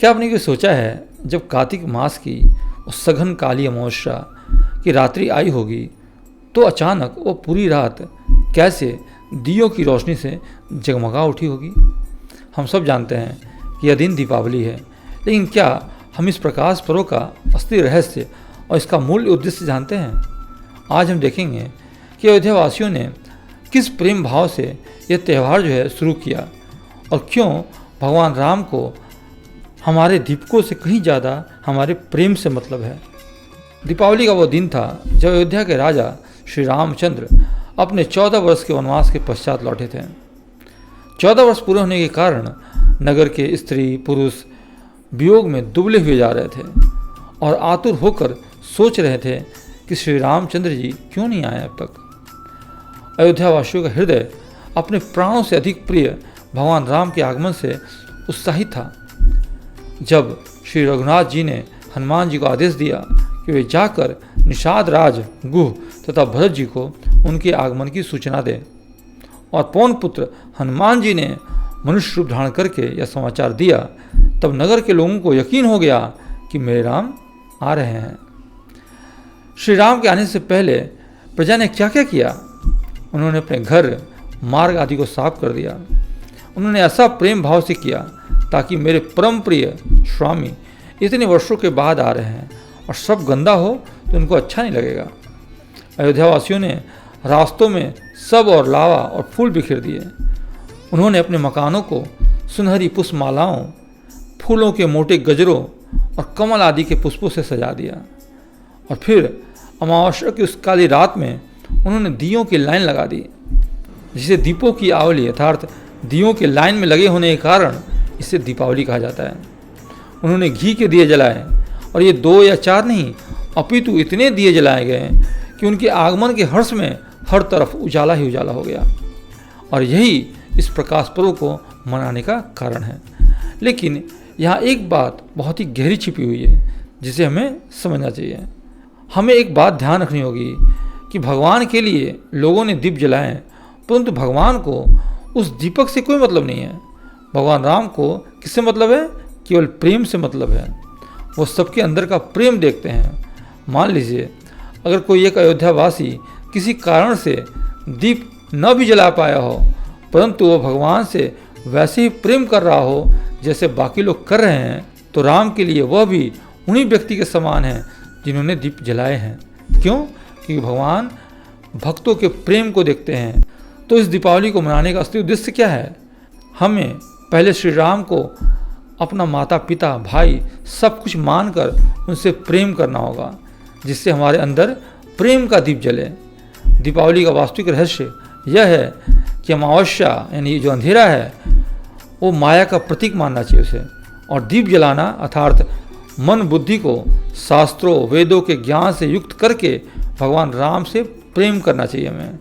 क्या आपने कभी सोचा है, जब कार्तिक मास की उस सघन काली अमावस्या की रात्रि आई होगी तो अचानक वो पूरी रात कैसे दियों की रोशनी से जगमगा उठी होगी। हम सब जानते हैं कि यह दिन दीपावली है, लेकिन क्या हम इस प्रकाश पर्व का असली रहस्य और इसका मूल उद्देश्य जानते हैं? आज हम देखेंगे कि अयोध्या वासियों ने किस प्रेम भाव से यह त्यौहार शुरू किया और क्यों भगवान राम को हमारे दीपकों से कहीं ज़्यादा हमारे प्रेम से मतलब है। दीपावली का वो दिन था जब अयोध्या के राजा श्री रामचंद्र अपने 14 वर्ष के वनवास के पश्चात लौटे थे। 14 वर्ष पूरे होने के कारण नगर के स्त्री पुरुष वियोग में दुबले हुए जा रहे थे और आतुर होकर सोच रहे थे कि श्री रामचंद्र जी क्यों नहीं आए अब तक। अयोध्यावासियों का हृदय अपने प्राणों से अधिक प्रिय भगवान राम के आगमन से उत्साहित था। जब श्री रघुनाथ जी ने हनुमान जी को आदेश दिया कि वे जाकर निषाद राज गुह तथा भरत जी को उनके आगमन की सूचना दें, और पवन पुत्र हनुमान जी ने मनुष्य रूप धारण करके यह समाचार दिया, तब नगर के लोगों को यकीन हो गया कि मेरे राम आ रहे हैं। श्री राम के आने से पहले प्रजा ने क्या क्या किया? उन्होंने अपने घर मार्ग आदि को साफ कर दिया। उन्होंने ऐसा प्रेम भाव से किया ताकि मेरे परम प्रिय स्वामी इतने वर्षों के बाद आ रहे हैं और सब गंदा हो तो उनको अच्छा नहीं लगेगा। अयोध्यावासियों ने रास्तों में सब और लावा और फूल बिखेर दिए। उन्होंने अपने मकानों को सुनहरी पुष्पमालाओं, फूलों के मोटे गजरों और कमल आदि के पुष्पों से सजा दिया। और फिर अमावस्या की उस काली रात में उन्होंने दियों की लाइन लगा दी, जिसे दीपों की आवली अर्थात दियों के लाइन में लगे होने के कारण इसे दीपावली कहा जाता है। उन्होंने घी के दिए जलाए, और ये 2 या 4 नहीं अपितु इतने दिए जलाए गए कि उनके आगमन के हर्ष में हर तरफ उजाला ही उजाला हो गया। और यही इस प्रकाश पर्व को मनाने का कारण है। लेकिन यहाँ एक बात बहुत ही गहरी छिपी हुई है जिसे हमें समझना चाहिए। हमें एक बात ध्यान रखनी होगी कि भगवान के लिए लोगों ने दीप जलाएं, परंतु भगवान को उस दीपक से कोई मतलब नहीं है। भगवान राम को किससे मतलब है? केवल प्रेम से मतलब है। वो सबके अंदर का प्रेम देखते हैं। मान लीजिए अगर कोई एक अयोध्यावासी किसी कारण से दीप न भी जला पाया हो, परंतु वो भगवान से वैसे ही प्रेम कर रहा हो जैसे बाकी लोग कर रहे हैं, तो राम के लिए वह भी उन्हीं व्यक्ति के समान है जिन्होंने दीप जलाए हैं। क्यों? क्योंकि भगवान भक्तों के प्रेम को देखते हैं। तो इस दीपावली को मनाने का असली उद्देश्य क्या है? हमें पहले श्री राम को अपना माता पिता भाई सब कुछ मानकर उनसे प्रेम करना होगा, जिससे हमारे अंदर प्रेम का दीप जले। दीपावली का वास्तविक रहस्य यह है कि अमावस्या यानी जो अंधेरा है वो माया का प्रतीक मानना चाहिए उसे, और दीप जलाना अर्थात मन बुद्धि को शास्त्रों वेदों के ज्ञान से युक्त करके भगवान राम से प्रेम करना चाहिए। हमें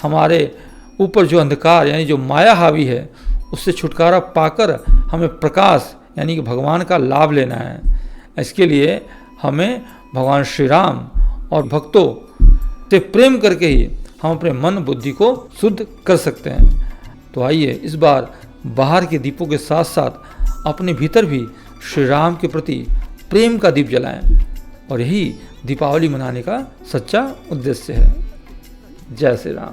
हमारे ऊपर जो अंधकार यानी जो माया हावी है उससे छुटकारा पाकर हमें प्रकाश यानी कि भगवान का लाभ लेना है। इसके लिए हमें भगवान श्री राम और भक्तों से प्रेम करके ही हम अपने मन बुद्धि को शुद्ध कर सकते हैं। तो आइए इस बार बाहर के दीपों के साथ साथ अपने भीतर भी श्री राम के प्रति प्रेम का दीप जलाएं, और यही दीपावली मनाने का सच्चा उद्देश्य है। जय श्री राम।